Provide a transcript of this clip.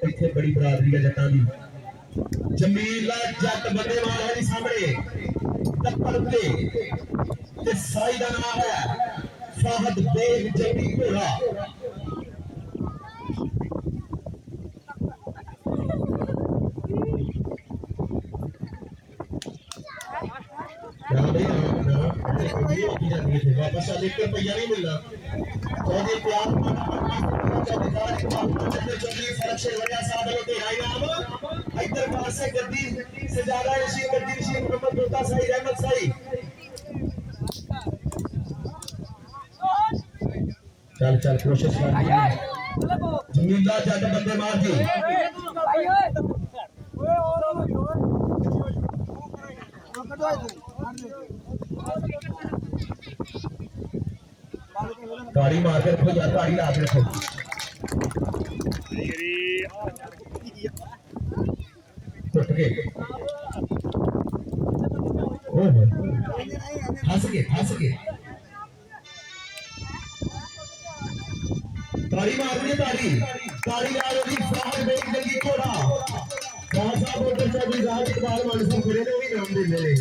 इत्थे बड़ी बरादरी है जट्टां दी। जमीला जट बंदे मार है जी सामने टप्पर ते साई दा नाम है फाहद बेग जंगी घोड़ा। वापस एक रुपया नहीं मिलना चौधरी प्यार इधर पास से गद्दी से ज्यादा ऋषि गद्दी ऋषि मोहम्मद तोता सही रहमत सही। चल चल कोशिश कर जमींदार जट बंदे मार दी गाड़ी मार के रखो यार गाड़ी ला के रखो टूट के हंस के ताड़ी मार दी ताड़ी ताड़ी ला लो जी फाहद बेग जंगी घोड़ा खान साहब उधर चौधरी साहब इकबाल मानसिंह खड़े ने भी नाम दे ले